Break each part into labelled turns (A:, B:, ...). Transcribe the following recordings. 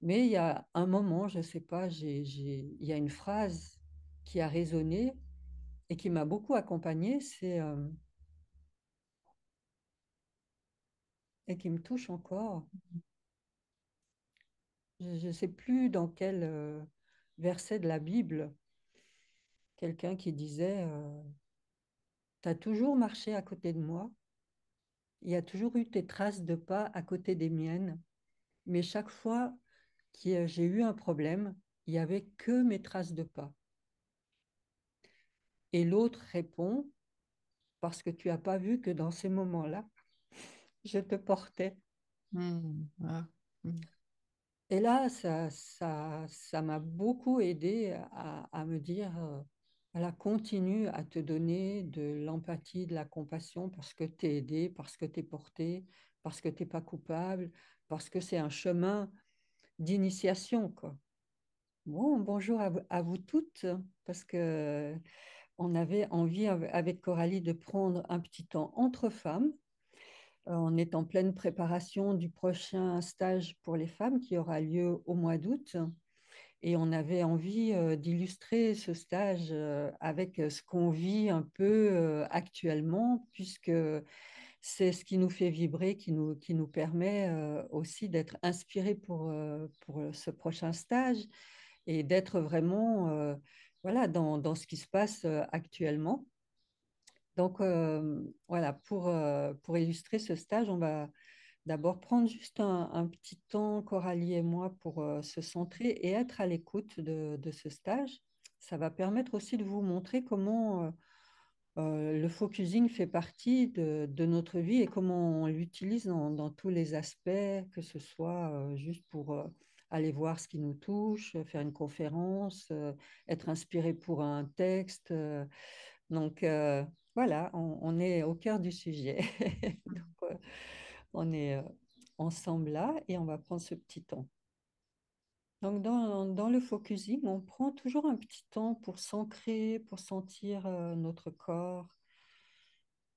A: Mais il y a un moment, je ne sais pas, il y a une phrase qui a résonné et qui m'a beaucoup accompagnée, et qui me touche encore. Je ne sais plus dans quel verset de la Bible, quelqu'un qui disait, tu as toujours marché à côté de moi, il y a toujours eu tes traces de pas à côté des miennes, mais chaque fois que j'ai eu un problème, il n'y avait que mes traces de pas. Et l'autre répond, parce que tu n'as pas vu que dans ces moments-là, je te portais.
B: Ah, mm.
A: Et là, ça m'a beaucoup aidé à me dire, voilà, continue à te donner de l'empathie, de la compassion parce que tu es aidé, parce que tu es porté, parce que tu n'es pas coupable, parce que c'est un chemin d'initiation, quoi. Bon, bonjour à vous toutes, parce que on avait envie avec Coralie de prendre un petit temps entre femmes. On est en pleine préparation du prochain stage pour les femmes qui aura lieu au mois d'août. Et on avait envie d'illustrer ce stage avec ce qu'on vit un peu actuellement, puisque c'est ce qui nous fait vibrer, qui nous permet aussi d'être inspirés pour ce prochain stage et d'être vraiment voilà, dans ce qui se passe actuellement. Donc voilà, pour illustrer ce stage, on va d'abord prendre juste un petit temps, Coralie et moi, pour se centrer et être à l'écoute de ce stage. Ça va permettre aussi de vous montrer comment le focusing fait partie de notre vie et comment on l'utilise dans tous les aspects, que ce soit juste pour aller voir ce qui nous touche, faire une conférence, être inspiré pour un texte. Donc voilà, on est au cœur du sujet. Donc, on est ensemble là et on va prendre ce petit temps. Donc dans le focusing, on prend toujours un petit temps pour s'ancrer, pour sentir notre corps,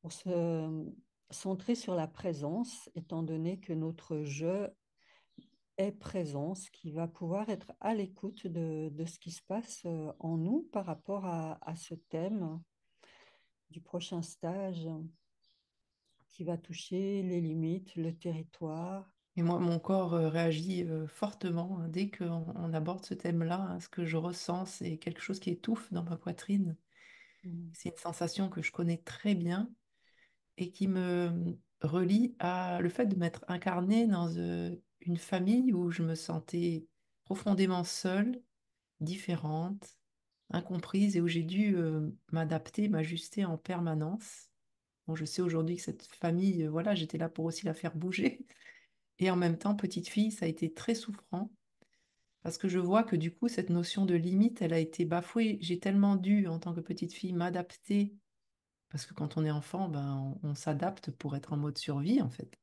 A: pour se centrer sur la présence, étant donné que notre je est présence, qui va pouvoir être à l'écoute de ce qui se passe en nous par rapport à ce thème du prochain stage qui va toucher les limites, le territoire.
B: Et moi, mon corps réagit fortement hein, dès qu'on aborde ce thème-là. Hein. Ce que je ressens, c'est quelque chose qui étouffe dans ma poitrine.
A: Mm,
B: C'est une sensation que je connais très bien et qui me relie à le fait de m'être incarnée dans une famille où je me sentais profondément seule, différente, incomprise et où j'ai dû m'adapter, m'ajuster en permanence. Bon, je sais aujourd'hui que cette famille, voilà, j'étais là pour aussi la faire bouger. Et en même temps, petite fille, ça a été très souffrant parce que je vois que du coup, cette notion de limite, elle a été bafouée. J'ai tellement dû, en tant que petite fille, m'adapter parce que quand on est enfant, ben, on s'adapte pour être en mode survie, en fait.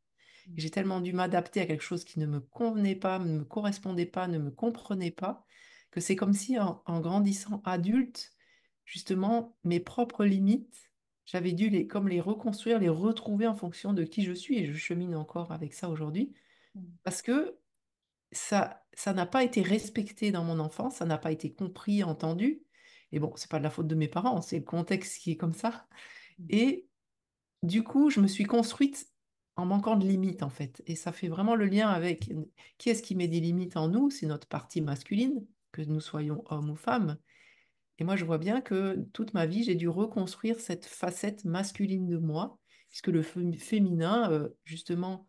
A: mm,
B: J'ai tellement dû m'adapter à quelque chose qui ne me convenait pas, ne me correspondait pas, ne me comprenait pas, que c'est comme si en grandissant adulte, justement, mes propres limites, j'avais dû comme les reconstruire, les retrouver en fonction de qui je suis, et je chemine encore avec ça aujourd'hui,
A: mm,
B: parce que ça n'a pas été respecté dans mon enfance, ça n'a pas été compris, entendu. Et bon, c'est pas de la faute de mes parents, c'est le contexte qui est comme ça.
A: mm,
B: Et du coup, je me suis construite en manquant de limites, en fait. Et ça fait vraiment le lien avec qui est-ce qui met des limites en nous? C'est notre partie masculine, que nous soyons hommes ou femmes. Et moi, je vois bien que toute ma vie, j'ai dû reconstruire cette facette masculine de moi, puisque le féminin, justement,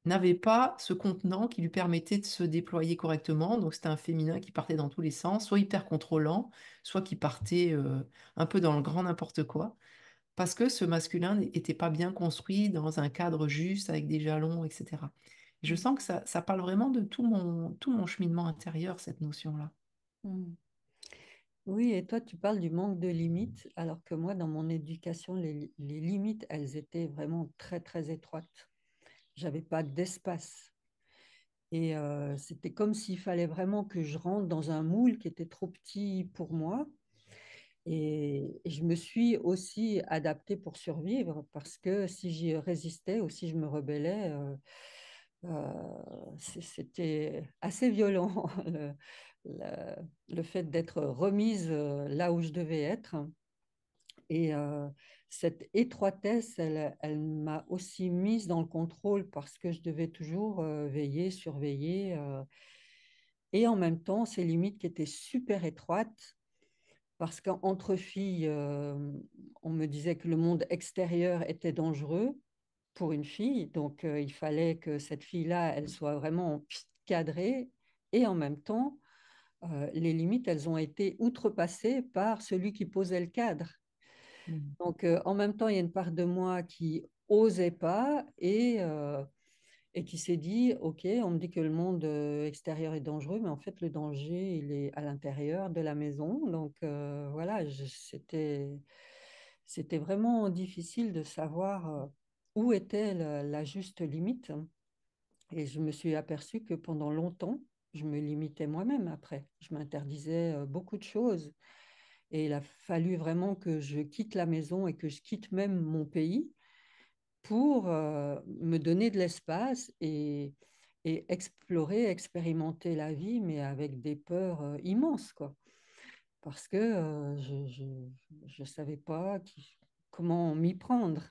B: n'avait pas ce contenant qui lui permettait de se déployer correctement. Donc, c'était un féminin qui partait dans tous les sens, soit hyper contrôlant, soit qui partait un peu dans le grand n'importe quoi parce que ce masculin n'était pas bien construit dans un cadre juste, avec des jalons, etc. Je
A: mm,
B: sens que ça parle vraiment de tout mon cheminement intérieur, cette notion-là.
A: mm. Oui, et toi, tu parles du manque de limites, alors que moi, dans mon éducation, les limites, elles étaient vraiment très, très étroites. J'avais pas d'espace. Et c'était comme s'il fallait vraiment que je rentre dans un moule qui était trop petit pour moi. Et je me suis aussi adaptée pour survivre, parce que si j'y résistais ou si je me rebellais, C'était assez violent, le, le fait d'être remise là où je devais être. Et cette étroitesse, elle m'a aussi mise dans le contrôle parce que je devais toujours veiller, surveiller. Et en même temps, ces limites qui étaient super étroites, parce qu'entre filles, on me disait que le monde extérieur était dangereux pour une fille. Donc, il fallait que cette fille-là, elle soit vraiment cadrée. Et en même temps, les limites, elles ont été outrepassées par celui qui posait le cadre.
B: Mm.
A: Donc, en même temps, il y a une part de moi qui osait pas et qui s'est dit, OK, on me dit que le monde extérieur est dangereux, mais en fait, le danger, il est à l'intérieur de la maison. Donc, voilà, c'était vraiment difficile de savoir où était la juste limite. Et je me suis aperçue que pendant longtemps, je me limitais moi-même après. Je m'interdisais beaucoup de choses. Et il a fallu vraiment que je quitte la maison et que je quitte même mon pays pour me donner de l'espace et explorer, expérimenter la vie, mais avec des peurs immenses, quoi. Parce que je savais pas comment m'y prendre.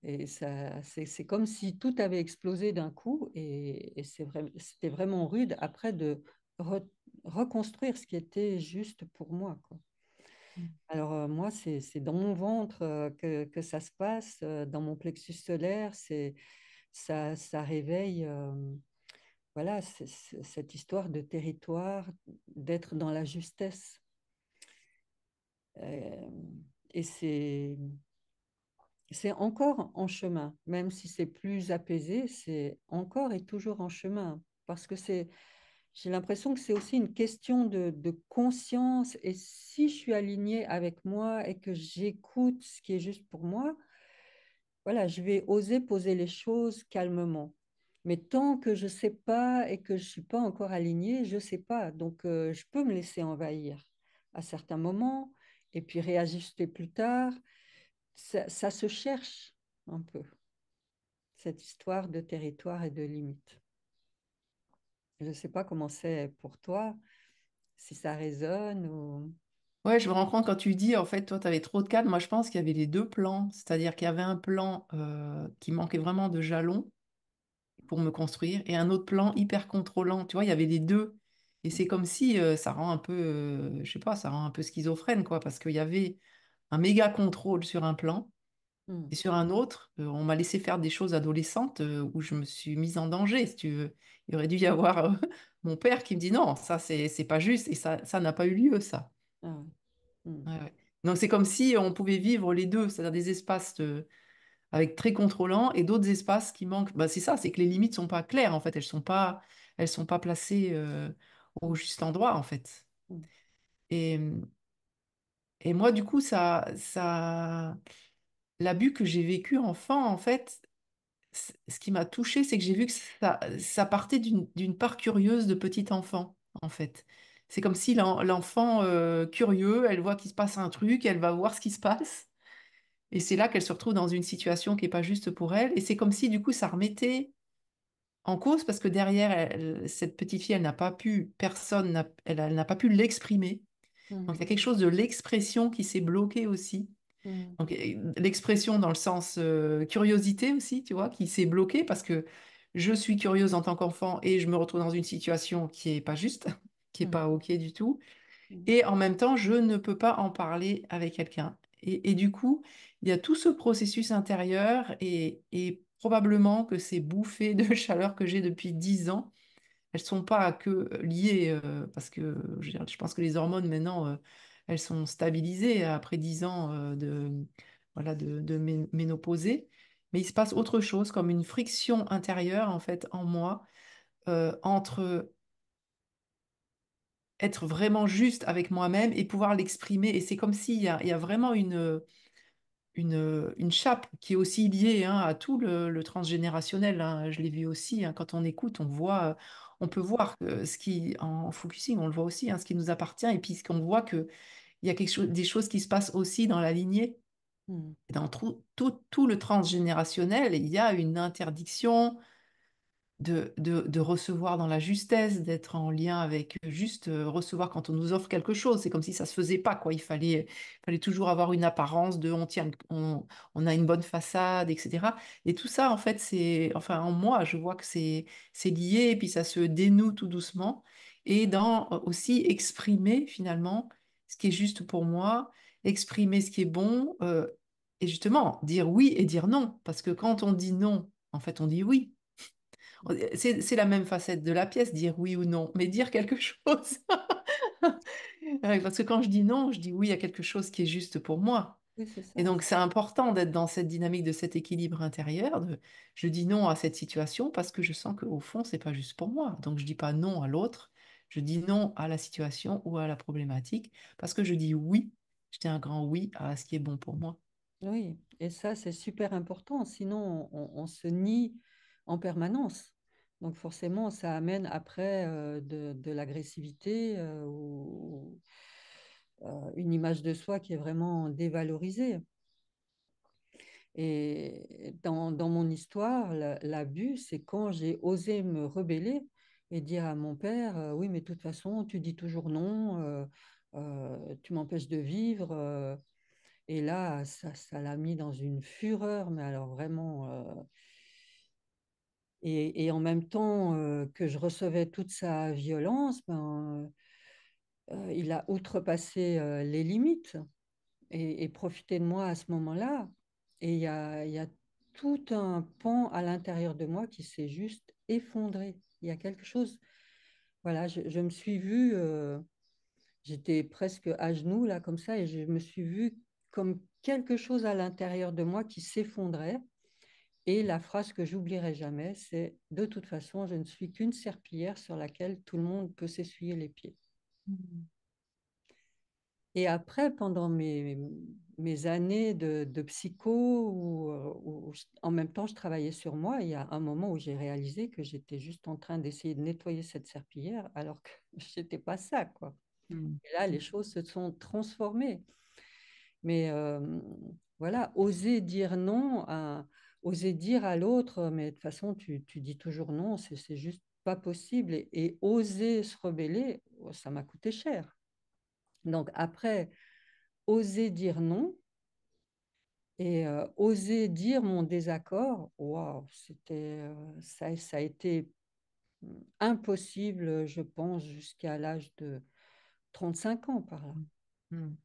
A: Et ça, c'est comme si tout avait explosé d'un coup et c'était vraiment rude après de re- reconstruire ce qui était juste pour moi, quoi. Alors, moi, c'est dans mon ventre que ça se passe, dans mon plexus solaire, ça réveille voilà, cette histoire de territoire, d'être dans la justesse. Euh, et c'est encore en chemin, même si c'est plus apaisé, c'est encore et toujours en chemin. Parce que j'ai l'impression que c'est aussi une question de conscience. Et si je suis alignée avec moi et que j'écoute ce qui est juste pour moi, voilà, je vais oser poser les choses calmement. Mais tant que je ne sais pas et que je ne suis pas encore alignée, je ne sais pas. Donc, je peux me laisser envahir à certains moments et puis réajuster plus tard. Ça se cherche un peu, cette histoire de territoire et de limites. Je ne sais pas comment c'est pour toi, si ça résonne ou...
B: Ouais, je me rends compte quand tu dis, en fait, toi, tu avais trop de cadres. Moi, je pense qu'il y avait les deux plans. C'est-à-dire qu'il y avait un plan qui manquait vraiment de jalons pour me construire et un autre plan hyper contrôlant. Tu vois, il y avait les deux. Et c'est comme si ça rend un peu, je sais pas, ça rend un peu schizophrène, quoi, parce qu'il y avait un méga contrôle sur un plan.
A: Hmm,
B: Et sur un autre, on m'a laissé faire des choses adolescentes où je me suis mise en danger, si tu veux. Il aurait dû y avoir mon père qui me dit non, ça, c'est pas juste. Et ça n'a pas eu lieu, ça.
A: ah ouais, hmm,
B: Ouais, ouais. Donc c'est comme si on pouvait vivre les deux, c'est-à-dire des espaces avec très contrôlants et d'autres espaces qui manquent. Bah, c'est ça, c'est que les limites sont pas claires en fait, elles sont pas placées au
A: hmm,
B: juste endroit en fait.
A: hmm,
B: Et, et moi du coup l'abus que j'ai vécu enfant en fait, ce qui m'a touchée, c'est que j'ai vu que ça partait d'une part curieuse de petit enfant en fait. C'est comme si l'enfant curieux, elle voit qu'il se passe un truc, elle va voir ce qui se passe. Et c'est là qu'elle se retrouve dans une situation qui n'est pas juste pour elle. Et c'est comme si, du coup, ça remettait en cause parce que derrière, cette petite fille, elle n'a pas pu, elle n'a pas pu l'exprimer. Donc, il y a
A: hmm,
B: quelque chose de l'expression qui s'est bloqué aussi.
A: hmm,
B: Donc, l'expression dans le sens curiosité aussi, tu vois, qui s'est bloquée parce que je suis curieuse en tant qu'enfant et je me retrouve dans une situation qui n'est pas juste, qui n'est
A: hmm,
B: pas OK du tout.
A: hmm,
B: Et en même temps, je ne peux pas en parler avec quelqu'un. Et du coup, il y a tout ce processus intérieur et probablement que ces bouffées de chaleur que j'ai depuis 10 ans, elles sont pas que liées, parce que je veux dire, je pense que les hormones maintenant, elles sont stabilisées après 10 ans voilà, de ménopausée. Mais il se passe autre chose, comme une friction intérieure en fait en moi entre être vraiment juste avec moi-même et pouvoir l'exprimer. Et c'est comme il y a vraiment une chape qui est aussi liée hein, à tout le transgénérationnel. Hein. Je l'ai vu aussi, hein, quand on écoute, on voit, on peut voir que ce qui, en focusing, on le voit aussi, hein, ce qui nous appartient, et puis ce qu'on voit qu'il y a quelque chose, des choses qui se passent aussi dans la lignée.
A: hmm,
B: Et dans tout le transgénérationnel, il y a une interdiction de recevoir dans la justesse, d'être en lien avec juste recevoir quand on nous offre quelque chose. C'est comme si ça se faisait pas, quoi. Il fallait toujours avoir une apparence de on a une bonne façade, etc. Et tout ça, en fait, enfin, en moi, je vois que c'est lié, et puis ça se dénoue tout doucement. Et dans aussi exprimer finalement ce qui est juste pour moi, exprimer ce qui est bon, et justement dire oui et dire non. Parce que quand on dit non, en fait, on dit oui. C'est la même facette de la pièce, dire oui ou non, mais dire quelque chose. Ouais, parce que quand je dis non, je dis oui à quelque chose qui est juste pour moi.
A: Oui, c'est
B: Et
A: ça.
B: donc, c'est important d'être dans cette dynamique de cet équilibre intérieur. Je dis non à cette situation parce que je sens qu'au fond, c'est pas juste pour moi. Donc, je dis pas non à l'autre. Je dis non à la situation ou à la problématique parce que je dis oui. Je dis un grand oui à ce qui est bon pour moi.
A: Oui, et ça, c'est super important. Sinon, on se nie en permanence. Donc, forcément, ça amène après de l'agressivité ou une image de soi qui est vraiment dévalorisée. Et dans mon histoire, l'abus, c'est quand j'ai osé me rebeller et dire à mon père, oui, mais de toute façon, tu dis toujours non, tu m'empêches de vivre. Et là, ça l'a mis dans une fureur, mais alors vraiment. Et en même temps que je recevais toute sa violence, ben, il a outrepassé les limites et profité de moi à ce moment-là. Et il y a tout un pan à l'intérieur de moi qui s'est juste effondré. Il y a quelque chose. Voilà, je me suis vue, j'étais presque à genoux là comme ça, et je me suis vue comme quelque chose à l'intérieur de moi qui s'effondrait. Et la phrase que j'oublierai jamais, c'est de toute façon, je ne suis qu'une serpillière sur laquelle tout le monde peut s'essuyer les pieds.
B: Mhm.
A: Et après, pendant mes années de psycho, en même temps je travaillais sur moi, il y a un moment où j'ai réalisé que j'étais juste en train d'essayer de nettoyer cette serpillière alors que je n'étais pas ça, quoi.
B: Mhm.
A: Et là, les choses se sont transformées. Mais voilà, oser dire non, oser dire à l'autre, mais de toute façon, tu dis toujours non, c'est juste pas possible. Et oser se rebeller, oh, ça m'a coûté cher. Donc après, oser dire non et oser dire mon désaccord, waouh, ça a été impossible, je pense, jusqu'à l'âge de 35 ans par là.
B: Mhm.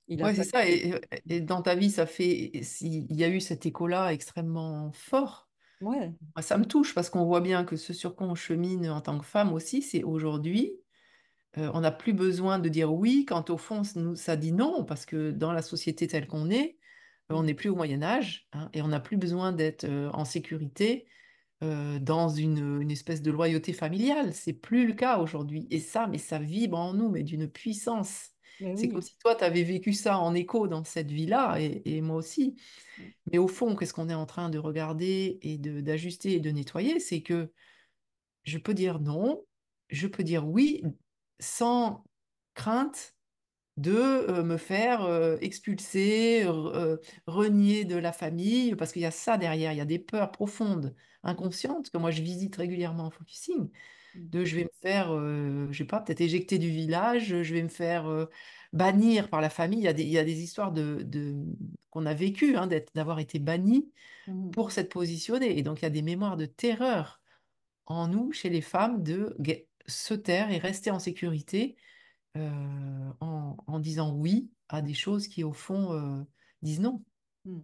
A: Il a
B: Ouais, c'est
A: fallu.
B: ça. Et dans ta vie, il y a eu cet écho-là extrêmement fort.
A: Ouais.
B: Moi, ça me touche parce qu'on voit bien que ce sur quoi on chemine en tant que femme aussi, c'est aujourd'hui, on n'a plus besoin de dire oui quand au fond, ça dit non, parce que dans la société telle qu'on est, on
A: Mm.
B: n'est plus au Moyen Âge, hein, et on n'a plus besoin d'être en sécurité dans une espèce de loyauté familiale. C'est plus le cas aujourd'hui. Et ça, mais ça vibre en nous, mais d'une puissance.
A: Mais
B: C'est comme
A: oui.
B: si toi, tu avais vécu ça en écho dans cette vie-là, et moi aussi. Mais au fond, qu'est-ce qu'on est en train de regarder et d'ajuster et de nettoyer? C'est que je peux dire non, je peux dire oui sans crainte de me faire expulser, renier de la famille, parce qu'il y a ça derrière, il y a des peurs profondes,
A: Mm.
B: inconscientes, que moi je visite régulièrement en focusing,
A: Mm.
B: de je vais me faire, je sais pas, peut-être éjecter du village, je vais me faire bannir par la famille. Il y a des histoires qu'on a vécues, hein, d'avoir été banni
A: Mm.
B: pour s'être positionné. Et donc il y a des mémoires de terreur en nous, chez les femmes, de se taire et rester en sécurité en disant oui à des choses qui, au fond, disent non.
A: Mm.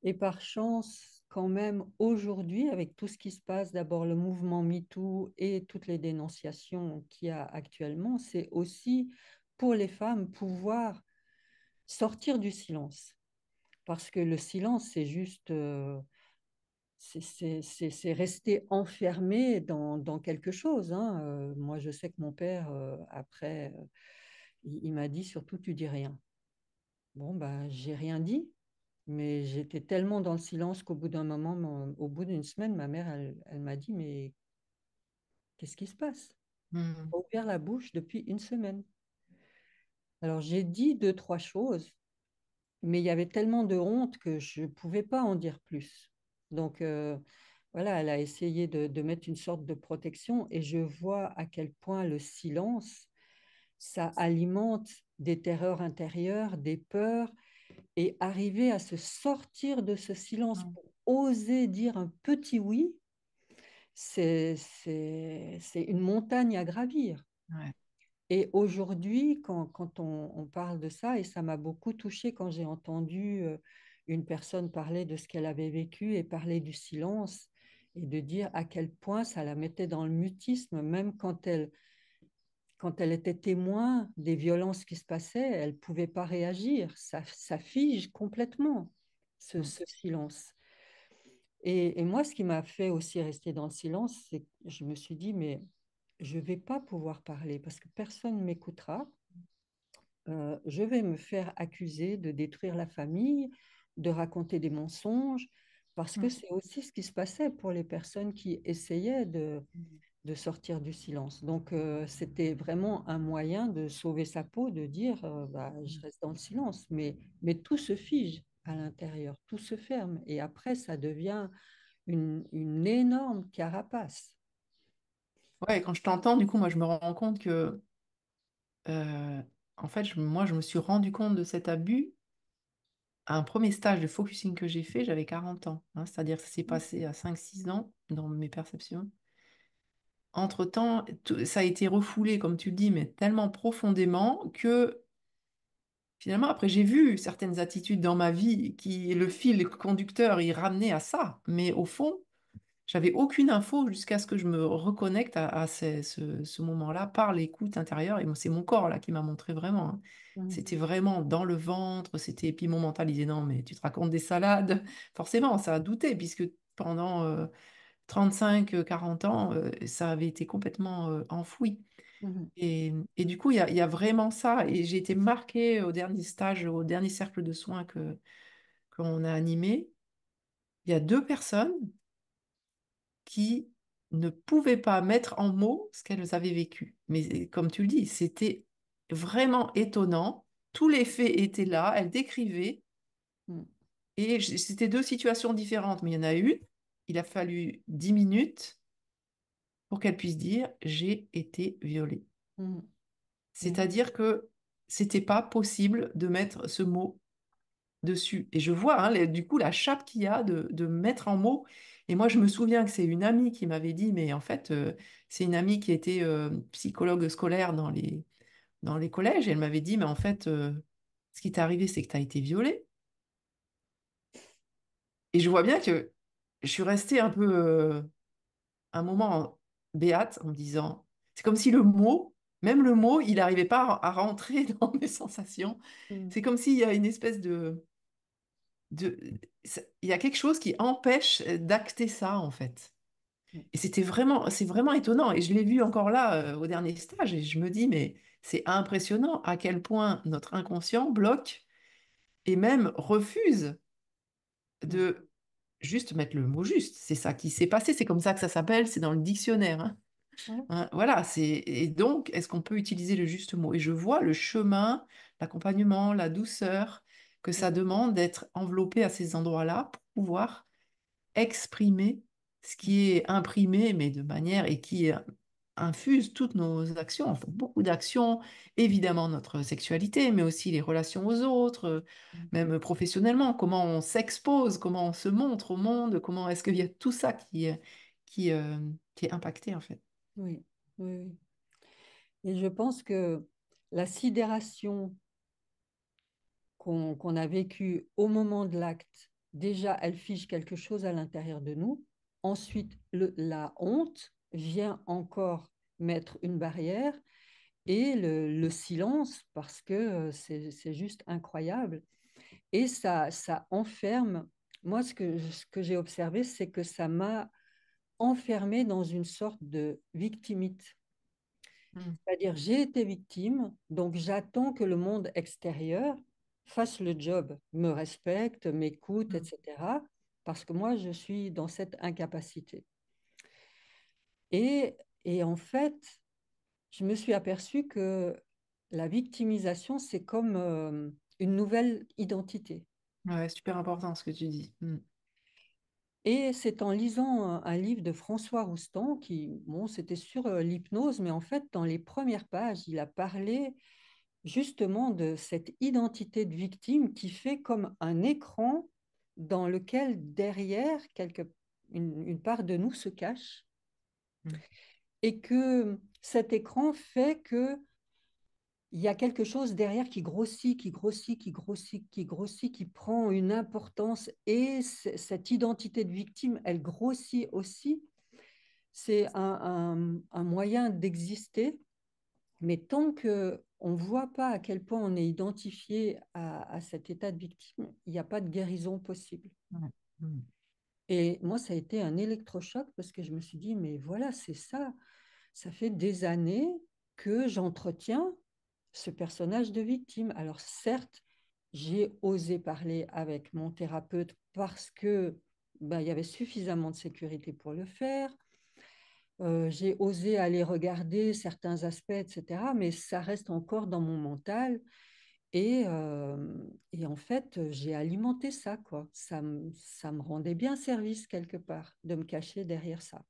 A: Et par chance, quand même, aujourd'hui, avec tout ce qui se passe, d'abord le mouvement MeToo et toutes les dénonciations qu'il y a actuellement, c'est aussi pour les femmes pouvoir sortir du silence. Parce que le silence, c'est juste, c'est rester enfermé dans quelque chose, hein. Moi, je sais que mon père, après, il m'a dit surtout, tu dis rien. Bon, ben, j'ai rien dit. Mais j'étais tellement dans le silence qu'au bout d'un moment, au bout d'une semaine, ma mère, elle m'a dit, mais qu'est-ce qui se passe?
B: Mhm.
A: J'ai ouvert la bouche depuis une semaine. Alors j'ai dit deux, trois choses, mais il y avait tellement de honte que je ne pouvais pas en dire plus. Donc voilà, elle a essayé de mettre une sorte de protection et je vois à quel point le silence, ça alimente des terreurs intérieures, des peurs et arriver à se sortir de ce silence
B: Mm.
A: pour oser dire un petit oui, c'est une montagne à gravir.
B: Ouais.
A: Et aujourd'hui, quand on parle de ça, et ça m'a beaucoup touchée quand j'ai entendu une personne parler de ce qu'elle avait vécu et parler du silence, et de dire à quel point ça la mettait dans le mutisme, même quand elle était témoin des violences qui se passaient, elle ne pouvait pas réagir. Ça fige complètement,
B: Mm.
A: ce silence. Et moi, ce qui m'a fait aussi rester dans le silence, c'est que je me suis dit, mais je ne vais pas pouvoir parler parce que personne ne m'écoutera. Je vais me faire accuser de détruire la famille, de raconter des mensonges, parce que
B: Mm.
A: c'est aussi ce qui se passait pour les personnes qui essayaient de sortir du silence. Donc, c'était vraiment un moyen de sauver sa peau, de dire, bah, je
B: Mm.
A: reste dans le silence, mais tout se fige à l'intérieur, tout se ferme, et après, ça devient une énorme carapace.
B: Ouais, quand je t'entends, du coup, moi, je me rends compte que, en fait, moi, je me suis rendu compte de cet abus à un premier stage de focusing que j'ai fait, j'avais 40 ans, hein, c'est-à-dire que ça s'est passé à 5 6 ans dans mes perceptions. Entre-temps, ça a été refoulé, comme tu le dis, mais tellement profondément que finalement, après, j'ai vu certaines attitudes dans ma vie qui, le fil conducteur, il ramenait à ça. Mais au fond, j'avais aucune info jusqu'à ce que je me reconnecte à ce moment-là par l'écoute intérieure. Et c'est mon corps là qui m'a montré vraiment, hein.
A: Mhm,
B: C'était vraiment dans le ventre, c'était. Et puis mon mental disait non, mais tu te racontes des salades. Forcément, ça a douté, puisque pendant 35 40 ans, ça avait été complètement enfoui.
A: mhm,
B: Et du coup, il y a vraiment ça. Et j'ai été marquée au dernier stage, au dernier cercle de soins qu'on a animé. Il y a deux personnes qui ne pouvaient pas mettre en mots ce qu'elles avaient vécu. Mais comme tu le dis, c'était vraiment étonnant. Tous les faits étaient là, elles décrivaient.
A: mhm,
B: Et c'était deux situations différentes. Mais il y en a une, il a fallu 10 minutes pour qu'elle puisse dire, j'ai été violée.
A: mhm, mhm,
B: C'est-à-dire que c'était pas possible de mettre ce mot dessus. Et je vois, hein, du coup, la chape qu'il y a de mettre en mots. Et moi, je me souviens que c'est une amie qui m'avait dit, mais en fait, c'est une amie qui était psychologue scolaire dans les collèges. Et elle m'avait dit, mais en fait, ce qui t'est arrivé, c'est que tu as été violée. Et je vois bien que je suis restée un peu un moment béate en me disant, c'est comme si le mot, même le mot, il n'arrivait pas à rentrer dans mes sensations.
A: mhm,
B: C'est comme s'il y a une espèce de... Il y a quelque chose qui empêche d'acter ça, en fait.
A: mhm,
B: Et c'est vraiment étonnant. Et je l'ai vu encore là, au dernier stage, et je me dis, mais c'est impressionnant à quel point notre inconscient bloque et même refuse
A: mhm.
B: de juste mettre le mot juste. C'est ça qui s'est passé, c'est comme ça que ça s'appelle, c'est dans le dictionnaire, hein.
A: Ouais,
B: Hein, voilà, et donc, est-ce qu'on peut utiliser le juste mot? Et je vois le chemin, l'accompagnement, la douceur que ça
A: ouais,
B: demande d'être enveloppé à ces endroits-là pour pouvoir exprimer ce qui est imprimé, mais de manière et qui infuse toutes nos actions. On fait beaucoup d'actions, évidemment notre sexualité, mais aussi les relations aux autres,
A: mhm.
B: même professionnellement, comment on s'expose, comment on se montre au monde, comment est-ce qu'il y a tout ça qui, euh, qui est impacté en fait.
A: Oui, oui, oui. Et je pense que la sidération qu'on a vécue au moment de l'acte, déjà, elle fige quelque chose à l'intérieur de nous. Ensuite, la honte vient encore mettre une barrière et le silence, parce que c'est juste incroyable. Et ça enferme. Moi, ce que j'ai observé, c'est que ça m'a enfermée dans une sorte de victimite.
B: Mm.
A: C'est-à-dire, j'ai été victime, donc j'attends que le monde extérieur fasse le job, me respecte, m'écoute,
B: Mm.
A: etc. Parce que moi, je suis dans cette incapacité. Et en fait, je me suis aperçue que la victimisation, c'est comme une nouvelle identité.
B: Ouais, super important ce que tu dis. Mm.
A: Et c'est en lisant un livre de François Roustan qui, bon, c'était sur l'hypnose, mais en fait, dans les premières pages, il a parlé justement de cette identité de victime qui fait comme un écran dans lequel derrière une part de nous se cache
B: Mm.
A: et que cet écran fait que il y a quelque chose derrière qui grossit, qui grossit, qui grossit, qui grossit, qui prend une importance et cette identité de victime, elle grossit aussi. C'est un moyen d'exister, mais tant que on ne voit pas à quel point on est identifié à cet état de victime, il n'y a pas de guérison possible.
B: Ouais. Mm.
A: Et moi, ça a été un électrochoc parce que je me suis dit, mais voilà, c'est ça. Ça fait des années que j'entretiens ce personnage de victime. Alors certes, j'ai osé parler avec mon thérapeute parce que ben, il y avait suffisamment de sécurité pour le faire. J'ai osé aller regarder certains aspects, etc. Mais ça reste encore dans mon mental. Et en fait, j'ai alimenté ça, quoi. Ça me rendait bien service quelque part de me cacher derrière ça.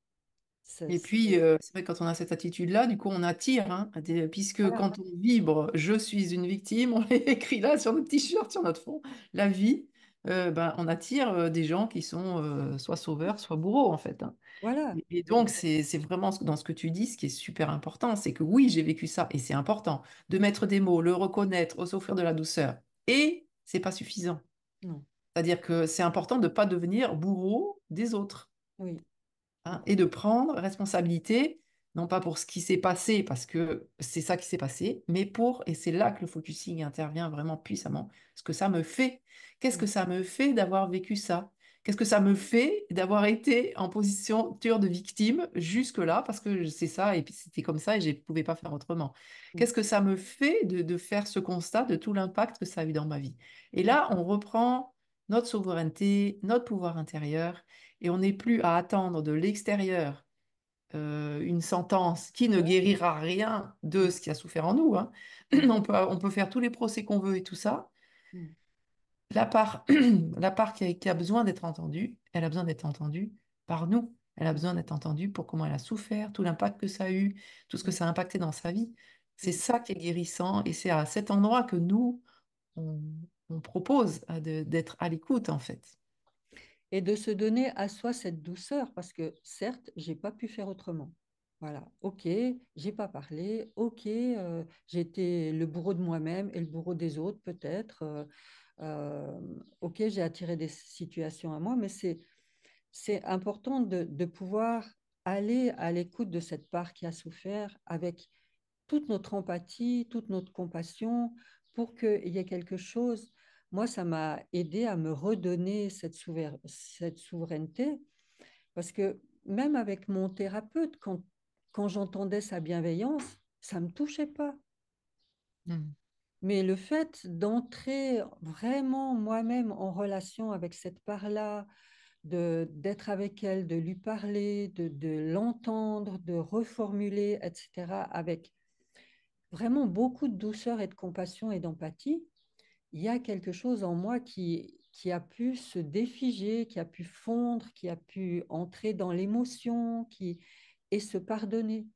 B: Et puis, c'est vrai que quand on a cette attitude-là, du coup, on attire, hein, puisque
A: Voilà,
B: quand on vibre, je suis une victime, on écrit là sur notre t-shirt, sur notre fond, la vie, ben, on attire des gens qui sont soit sauveurs, soit bourreaux, en fait, hein.
A: voilà,
B: Et donc, c'est vraiment dans ce que tu dis, ce qui est super important, c'est que oui, j'ai vécu ça, et c'est important de mettre des mots, le reconnaître, s'offrir de la douceur. Et c'est pas suffisant.
A: non,
B: C'est-à-dire que c'est important de ne pas devenir bourreau des autres,
A: oui,
B: hein, et de prendre responsabilité, non pas pour ce qui s'est passé, parce que c'est ça qui s'est passé, mais pour, et c'est là que le focusing intervient vraiment puissamment, ce que ça me fait. Qu'est-ce que ça me fait d'avoir vécu ça? Qu'est-ce que ça me fait d'avoir été en position de victime jusque-là, parce que c'est ça, et puis c'était comme ça, et je ne pouvais pas faire autrement. Qu'est-ce que ça me fait de faire ce constat de tout l'impact que ça a eu dans ma vie? Et là, on reprend notre souveraineté, notre pouvoir intérieur, et on n'est plus à attendre de l'extérieur une sentence qui ne guérira rien de ce qui a souffert en nous, hein. On peut faire tous les procès qu'on veut et tout ça. La part, la part qui a besoin d'être entendue, elle a besoin d'être entendue par nous. Elle a besoin d'être entendue pour comment elle a souffert, tout l'impact que ça a eu, tout ce que ça a impacté dans sa vie. C'est ça qui est guérissant et c'est à cet endroit que nous, on, on propose d'être à l'écoute, en fait.
A: et de se donner à soi cette douceur, parce que certes, j'ai pas pu faire autrement. Voilà, ok, j'ai pas parlé, ok, j'étais le bourreau de moi-même et le bourreau des autres peut-être. Ok, j'ai attiré des situations à moi, mais c'est important de pouvoir aller à l'écoute de cette part qui a souffert avec toute notre empathie, toute notre compassion pour qu'il y ait quelque chose. Moi, ça m'a aidé à me redonner cette souveraineté parce que même avec mon thérapeute, quand j'entendais sa bienveillance, ça ne me touchait pas.
B: Mm.
A: Mais le fait d'entrer vraiment moi-même en relation avec cette part-là, d'être avec elle, de lui parler, de l'entendre, de reformuler, etc., avec vraiment beaucoup de douceur et de compassion et d'empathie, il y a quelque chose en moi qui a pu se défiger, qui a pu fondre, qui a pu entrer dans l'émotion, et se pardonner.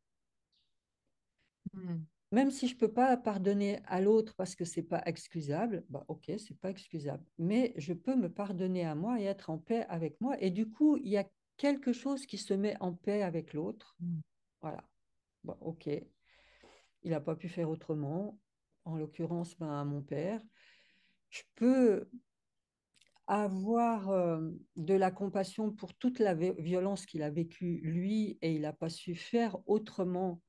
B: Mm.
A: Même si je ne peux pas pardonner à l'autre parce que c'est pas excusable, bah ok, c'est pas excusable. Mais je peux me pardonner à moi et être en paix avec moi. Et du coup, il y a quelque chose qui se met en paix avec l'autre.
B: Mm.
A: Voilà. Bon, ok, il n'a pas pu faire autrement. En l'occurrence, ben, mon père. Je peux avoir de la compassion pour toute la violence qu'il a vécue lui et il n'a pas su faire autrement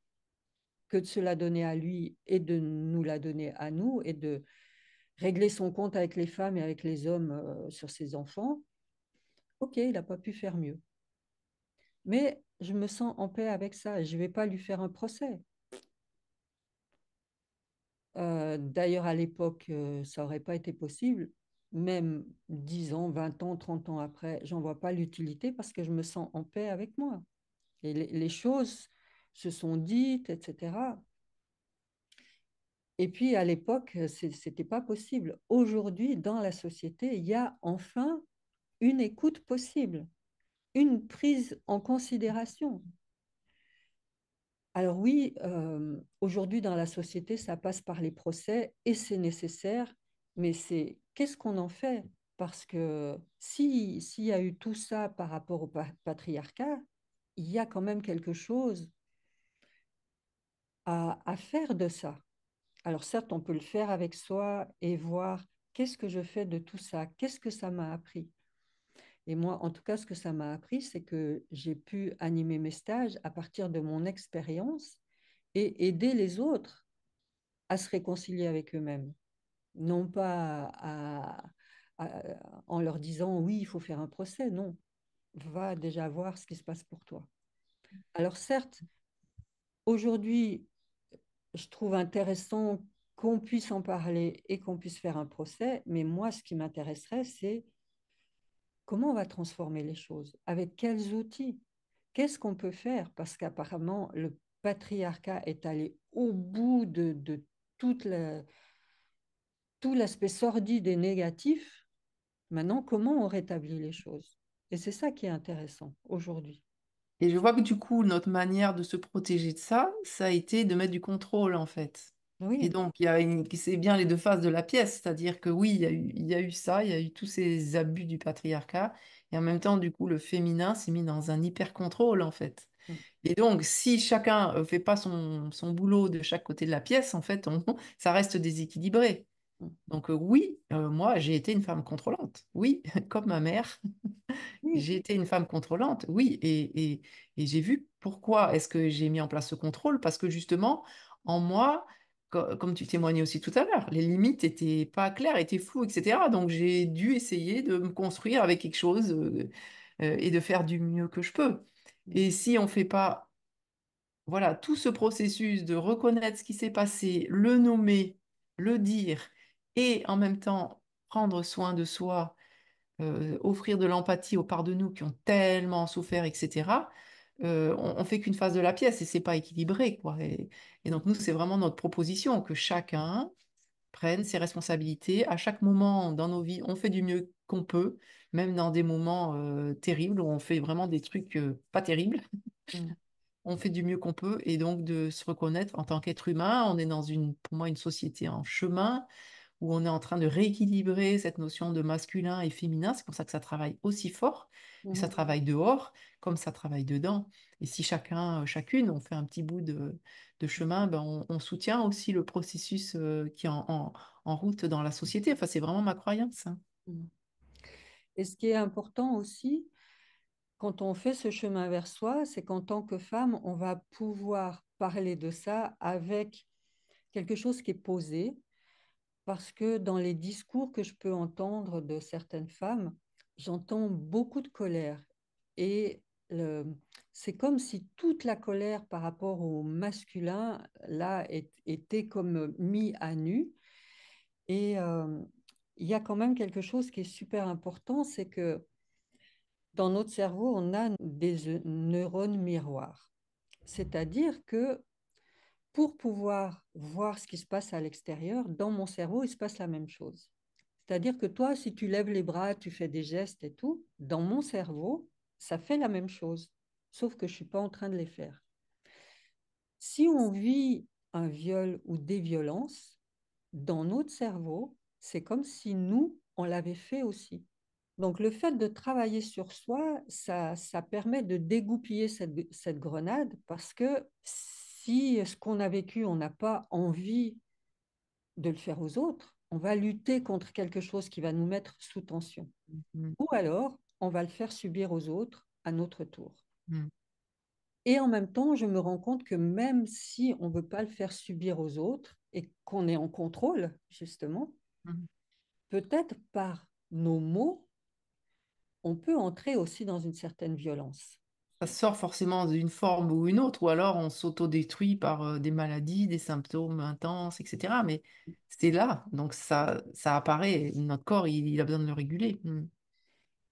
A: que de se la donner à lui et de nous la donner à nous et de régler son compte avec les femmes et avec les hommes sur ses enfants. Ok, il n'a pas pu faire mieux. Mais je me sens en paix avec ça et je ne vais pas lui faire un procès. D'ailleurs, à l'époque, ça n'aurait pas été possible. Même 10 ans, 20 ans, 30 ans après, j'en vois pas l'utilité parce que je me sens en paix avec moi. Et les choses se sont dites, etc. Et puis, à l'époque, c'était pas possible. Aujourd'hui, dans la société, il y a enfin une écoute possible. une prise en considération. Alors oui, aujourd'hui dans la société, ça passe par les procès et c'est nécessaire, mais c'est qu'est-ce qu'on en fait? Parce que si, s'il y a eu tout ça par rapport au patriarcat, il y a quand même quelque chose à faire de ça. Alors certes, on peut le faire avec soi et voir qu'est-ce que je fais de tout ça, qu'est-ce que ça m'a appris. Et moi, en tout cas, ce que ça m'a appris, c'est que j'ai pu animer mes stages à partir de mon expérience et aider les autres à se réconcilier avec eux-mêmes. Non pas en leur disant oui, il faut faire un procès, non. Va déjà voir ce qui se passe pour toi. Alors certes, aujourd'hui, je trouve intéressant qu'on puisse en parler et qu'on puisse faire un procès, mais moi, ce qui m'intéresserait, c'est comment on va transformer les choses, avec quels outils, qu'est-ce qu'on peut faire, parce qu'apparemment, le patriarcat est allé au bout de toute tout l'aspect sordide et négatif. Maintenant, comment on rétablit les choses? Et c'est ça qui est intéressant aujourd'hui.
B: Et je vois que du coup, notre manière de se protéger de ça, ça a été de mettre du contrôle en fait. Et
A: Oui.
B: donc, c'est bien les deux faces de la pièce, c'est-à-dire que oui, il y a eu ça, il y a eu tous ces abus du patriarcat, et en même temps, du coup, le féminin s'est mis dans un hyper-contrôle en fait.
A: Mm,
B: Et donc, si chacun fait pas son boulot de chaque côté de la pièce, en fait, ça reste déséquilibré.
A: mm.
B: Donc, oui, moi, j'ai été une femme contrôlante, oui, comme ma mère.
A: Oui.
B: J'ai été une femme contrôlante, oui, et j'ai vu pourquoi est-ce que j'ai mis en place ce contrôle, parce que justement, en moi, comme tu témoignais aussi tout à l'heure, les limites étaient pas claires, étaient floues, etc. Donc j'ai dû essayer de me construire avec quelque chose et de faire du mieux que je peux.
A: Mm,
B: Et si on fait pas, voilà, tout ce processus de reconnaître ce qui s'est passé, le nommer, le dire, et en même temps prendre soin de soi offrir de l'empathie aux parts de nous qui ont tellement souffert, etc., on fait qu'une face de la pièce et c'est pas équilibré, quoi. Et donc, nous, c'est vraiment notre proposition que chacun prenne ses responsabilités. À chaque moment dans nos vies, on fait du mieux qu'on peut, même dans des moments terribles où on fait vraiment des trucs pas terribles.
A: mm,
B: On fait du mieux qu'on peut et donc de se reconnaître en tant qu'être humain. On est dans pour moi, une société en chemin où on est en train de rééquilibrer cette notion de masculin et féminin. C'est pour ça que ça travaille aussi fort, mais ça
A: mhm,
B: travaille dehors comme ça travaille dedans. Et si chacune, on fait un petit bout de chemin, ben on soutient aussi le processus qui est en route dans la société. Enfin, c'est vraiment ma croyance, hein.
A: mm. Et ce qui est important aussi, quand on fait ce chemin vers soi, c'est qu'en tant que femme, on va pouvoir parler de ça avec quelque chose qui est posé, parce que dans les discours que je peux entendre de certaines femmes, j'entends beaucoup de colère. Et le- c'est comme si toute la colère par rapport au masculin, là, était comme mis à nu. Et il y a quand même quelque chose qui est super important, c'est que dans notre cerveau, on a des neurones miroirs. C'est-à-dire que pour pouvoir voir ce qui se passe à l'extérieur, dans mon cerveau, il se passe la même chose. C'est-à-dire que toi, si tu lèves les bras, tu fais des gestes et tout, dans mon cerveau, ça fait la même chose, sauf que je ne suis pas en train de les faire. Si on vit un viol ou des violences, dans notre cerveau, c'est comme si nous, on l'avait fait aussi. Donc le fait de travailler sur soi, ça permet de dégoupiller cette grenade parce que si ce qu'on a vécu, on n'a pas envie de le faire aux autres, on va lutter contre quelque chose qui va nous mettre sous tension.
B: Mm,
A: Ou alors, on va le faire subir aux autres à notre tour.
B: mm,
A: Et en même temps, je me rends compte que même si on ne veut pas le faire subir aux autres et qu'on est en contrôle, justement,
B: mm.
A: peut-être par nos mots, on peut entrer aussi dans une certaine violence.
B: Ça sort forcément d'une forme ou une autre, ou alors on s'autodétruit par des maladies, des symptômes intenses, etc. Mais c'est là, donc ça apparaît. Notre corps, il a besoin de le réguler. Mm.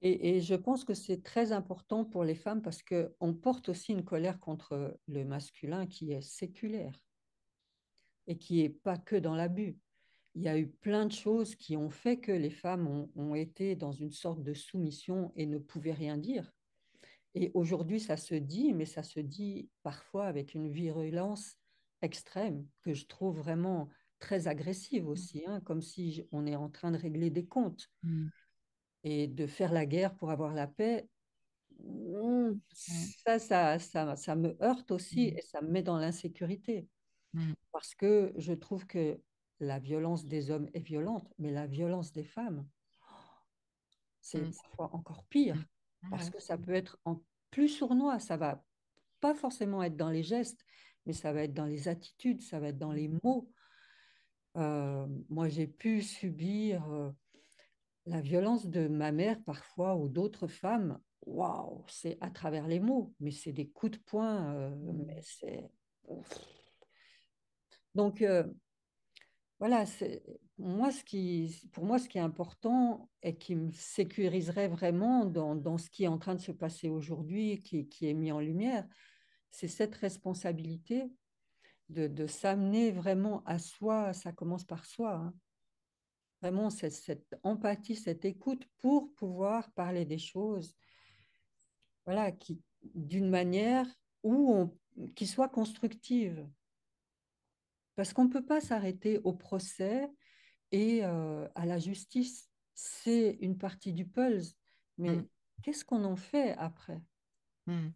A: Et je pense que c'est très important pour les femmes parce qu'on porte aussi une colère contre le masculin qui est séculaire et qui n'est pas que dans l'abus. Il y a eu plein de choses qui ont fait que les femmes ont été dans une sorte de soumission et ne pouvaient rien dire. Et aujourd'hui, ça se dit, mais ça se dit parfois avec une virulence extrême que je trouve vraiment très agressive aussi, hein, comme si on est en train de régler des comptes
B: mm,
A: et de faire la guerre pour avoir la paix.
B: mm,
A: Ça me heurte aussi
B: mm,
A: et ça me met dans l'insécurité
B: mm,
A: parce que je trouve que la violence des hommes est violente, mais la violence des femmes, c'est
B: mm,
A: parfois encore pire
B: mm.
A: parce
B: Ouais.
A: que ça peut être en plus sournois. Ça va pas forcément être dans les gestes, mais ça va être dans les attitudes, ça va être dans les mots. Moi, j'ai pu subir la violence de ma mère parfois ou d'autres femmes. Waouh, c'est à travers les mots, mais c'est des coups de poing. Mais
B: Mm,
A: c'est donc voilà. Pour moi, ce qui est important et qui me sécuriserait vraiment dans ce qui est en train de se passer aujourd'hui, qui est mis en lumière, c'est cette responsabilité de s'amener vraiment à soi, ça commence par soi, hein. Vraiment, c'est cette empathie, cette écoute pour pouvoir parler des choses, voilà, d'une manière qui soit constructive. Parce qu'on ne peut pas s'arrêter au procès et à la justice. C'est une partie du puzzle,
B: mm,
A: mais qu'est-ce qu'on en fait après?
B: mm,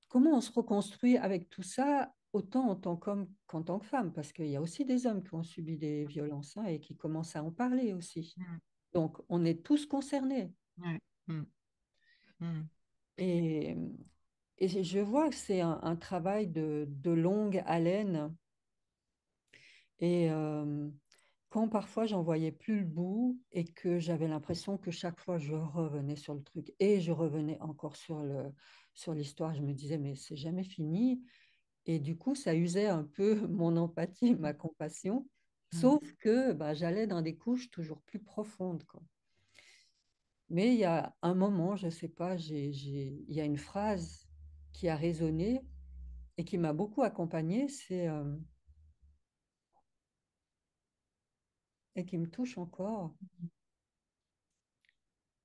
A: Comment on se reconstruit avec tout ça, autant en tant qu'homme qu'en tant que femme, parce qu'il y a aussi des hommes qui ont subi des violences, hein, et qui commencent à en parler aussi.
B: mm,
A: Donc, on est tous concernés.
B: ouais, mm, mm,
A: Et, et je vois que c'est un travail de longue haleine. Et quand parfois j'en voyais plus le bout et que j'avais l'impression que chaque fois je revenais sur le truc et je revenais encore sur l'histoire, je me disais, mais c'est jamais fini. Et du coup, ça usait un peu mon empathie, ma compassion,
B: mm,
A: sauf que bah, j'allais dans des couches toujours plus profondes, quoi. Mais il y a un moment, je ne sais pas, il y a une phrase qui a résonné et qui m'a beaucoup accompagnée, et qui me touche encore.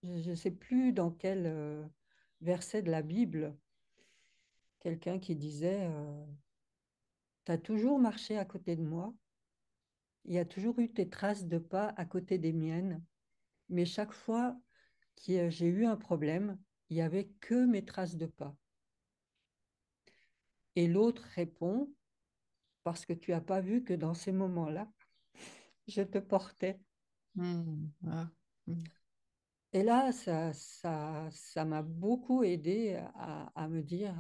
A: Je ne sais plus dans quel verset de la Bible, quelqu'un qui disait, tu as toujours marché à côté de moi, il y a toujours eu tes traces de pas à côté des miennes. Mais chaque fois que j'ai eu un problème, il n'y avait que mes traces de pas. Et l'autre répond, parce que tu n'as pas vu que dans ces moments-là, je te portais.
B: mm, ah, mm,
A: Et là, ça m'a beaucoup aidé à me dire,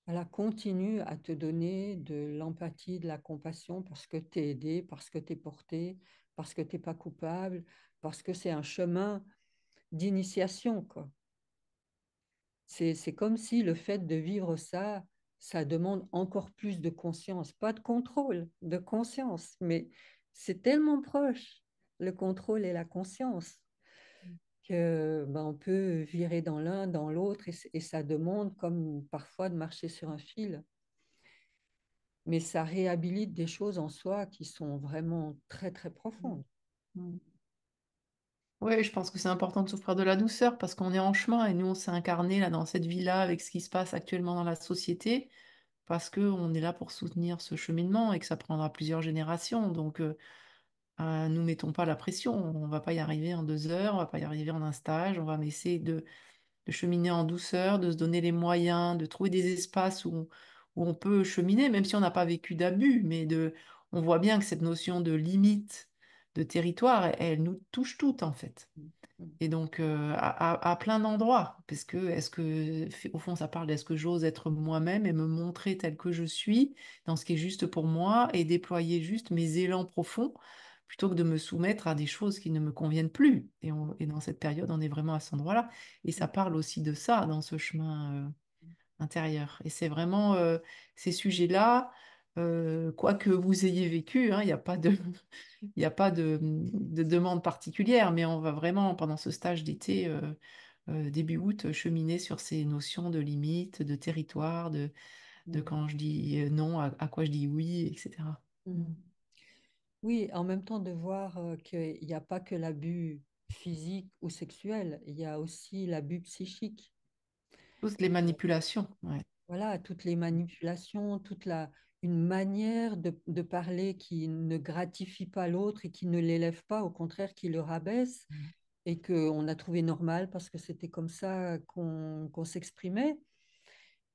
A: voilà, continue à te donner de l'empathie, de la compassion, parce que tu es aidé, parce que tu es porté, parce que tu n'es pas coupable, parce que c'est un chemin d'initiation, quoi. C'est comme si le fait de vivre ça, ça demande encore plus de conscience, pas de contrôle, de conscience, mais c'est tellement proche, le contrôle et la conscience, que ben, on peut virer dans l'un, dans l'autre, et ça demande comme parfois de marcher sur un fil, mais ça réhabilite des choses en soi qui sont vraiment très, très
B: mm,
A: profondes.
B: mm. Ouais, je pense que c'est important de souffrir de la douceur parce qu'on est en chemin et nous, on s'est incarné là dans cette vie-là avec ce qui se passe actuellement dans la société parce qu'on est là pour soutenir ce cheminement et que ça prendra plusieurs générations. Donc, nous mettons pas la pression. On va pas y arriver en 2 heures, on va pas y arriver en un stage. On va essayer de cheminer en douceur, de se donner les moyens, de trouver des espaces où on peut cheminer, même si on n'a pas vécu d'abus, on voit bien que cette notion de limite, de territoire, elle nous touche toutes en fait. Et donc, à plein d'endroits, parce que, au fond, ça parle d'est-ce que j'ose être moi-même et me montrer tel que je suis, dans ce qui est juste pour moi, et déployer juste mes élans profonds, plutôt que de me soumettre à des choses qui ne me conviennent plus. Et dans cette période, on est vraiment à cet endroit-là. Et ça parle aussi de ça dans ce chemin, intérieur. Et c'est vraiment ces sujets-là, quoi que vous ayez vécu, hein, il n'y a pas de, il n'y a pas de demande particulière, mais on va vraiment, pendant ce stage d'été, début août, cheminer sur ces notions de limite, de territoire, de
A: Mm.
B: quand je dis non, à quoi je dis oui, etc. Mm.
A: Mm. Oui, en même temps de voir qu'il n'y a pas que l'abus physique ou sexuel, il y a aussi l'abus psychique.
B: Toutes les manipulations. Ouais.
A: Voilà, toutes les manipulations, une manière de parler qui ne gratifie pas l'autre et qui ne l'élève pas, au contraire, qui le rabaisse et qu'on a trouvé normal parce que c'était comme ça qu'on s'exprimait.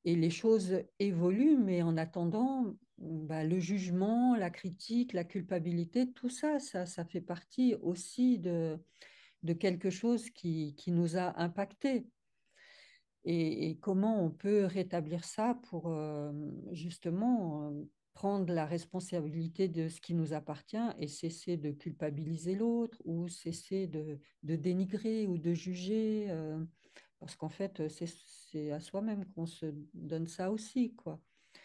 A: Et les choses évoluent, mais en attendant, bah, le jugement, la critique, la culpabilité, tout ça, ça fait partie aussi de quelque chose qui nous a impactés. Et comment on peut rétablir ça pour justement prendre la responsabilité de ce qui nous appartient et cesser de culpabiliser l'autre ou cesser de dénigrer ou de juger, parce qu'en fait, c'est à soi-même qu'on se donne ça aussi, quoi.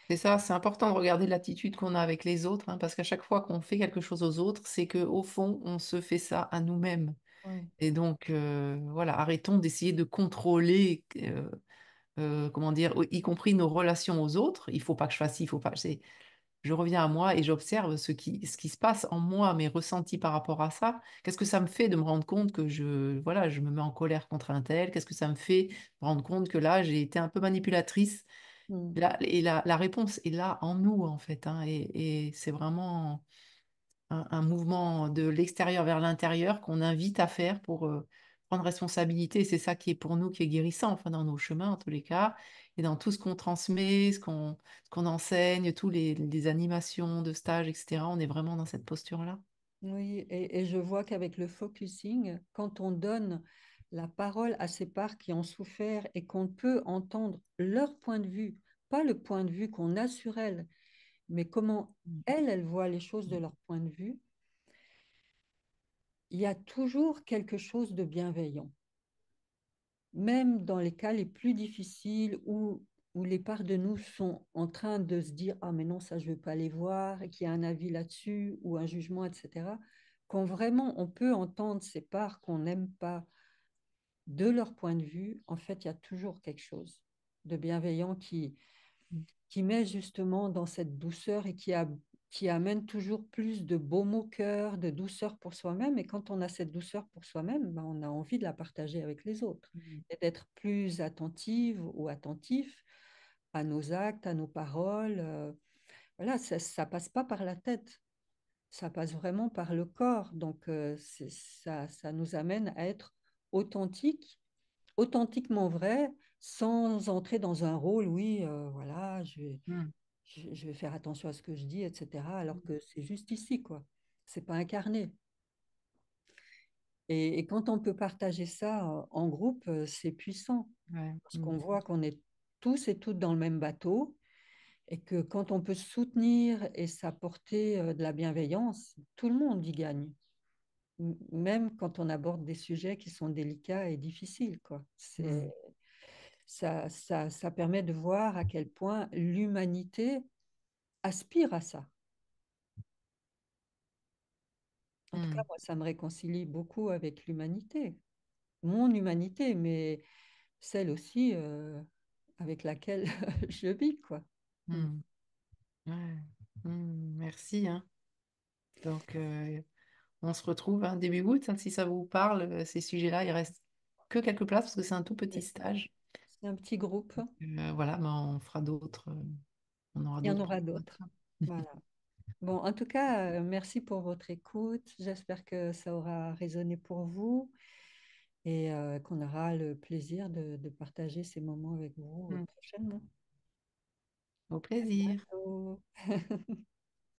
B: C'est ça, c'est important de regarder l'attitude qu'on a avec les autres, hein, parce qu'à chaque fois qu'on fait quelque chose aux autres, c'est que au fond, on se fait ça à nous-mêmes.
A: Ouais.
B: Et donc, voilà, arrêtons d'essayer de contrôler, comment dire, y compris nos relations aux autres. Il faut pas que je fasse ci, il faut pas. Je reviens à moi et j'observe ce qui se passe en moi, mes ressentis par rapport à ça. Qu'est-ce que ça me fait de me rendre compte que voilà, je me mets en colère contre un tel? Qu'est-ce que ça me fait de me rendre compte que là, j'ai été un peu manipulatrice?
A: Mm.
B: Et la réponse est là en nous, en fait, hein, et c'est vraiment un mouvement de l'extérieur vers l'intérieur qu'on invite à faire pour prendre responsabilité. Et c'est ça qui est pour nous qui est guérissant, enfin, dans nos chemins, en tous les cas, et dans tout ce qu'on transmet, ce qu'on enseigne, tous les animations de stages, etc. On est vraiment dans cette posture-là.
A: Oui, et je vois qu'avec le focusing, quand on donne la parole à ces parts qui ont souffert et qu'on peut entendre leur point de vue, pas le point de vue qu'on a sur elles, mais comment elles voient les choses de leur point de vue, il y a toujours quelque chose de bienveillant. Même dans les cas les plus difficiles où les parts de nous sont en train de se dire, ah mais non, ça je ne veux pas les voir, et qu'il y a un avis là-dessus ou un jugement, etc. Quand vraiment on peut entendre ces parts qu'on n'aime pas de leur point de vue, en fait, il y a toujours quelque chose de bienveillant qui met justement dans cette douceur et qui amène toujours plus de baume au cœur, de douceur pour soi-même. Et quand on a cette douceur pour soi-même, ben, on a envie de la partager avec les autres
B: Mm.
A: et d'être plus attentive ou attentif à nos actes, à nos paroles. Voilà, ça passe pas par la tête, ça passe vraiment par le corps. Donc, ça nous amène à être authentique, authentiquement vrai, sans entrer dans un rôle, oui, voilà,
B: Mm.
A: je vais faire attention à ce que je dis, etc. Alors que c'est juste ici, quoi. C'est pas incarné. Et quand on peut partager ça en groupe, c'est puissant.
B: Ouais.
A: Parce
B: Mm.
A: qu'on voit qu'on est tous et toutes dans le même bateau et que quand on peut se soutenir et s'apporter de la bienveillance, tout le monde y gagne. Même quand on aborde des sujets qui sont délicats et difficiles, quoi.
B: Mm.
A: Ça permet de voir à quel point l'humanité aspire à ça. En tout cas,
B: Mm.
A: moi, ça me réconcilie beaucoup avec l'humanité, mon humanité, mais celle aussi avec laquelle je vis, quoi. Mm.
B: Mm. Ouais. Mm. Merci, hein. Donc, on se retrouve hein, début août, hein, si ça vous parle, ces sujets-là. Il reste que quelques places parce que c'est un tout petit
A: Ouais.
B: stage.
A: C'est un petit groupe.
B: Voilà, mais on fera d'autres, on aura
A: Il y en
B: d'autres
A: aura
B: rencontres.
A: d'autres. Voilà. Bon, en tout cas, merci pour votre écoute. J'espère que ça aura résonné pour vous et qu'on aura le plaisir de partager ces moments avec vous
B: Mm.
A: prochainement.
B: Au
A: À
B: plaisir.
A: bientôt.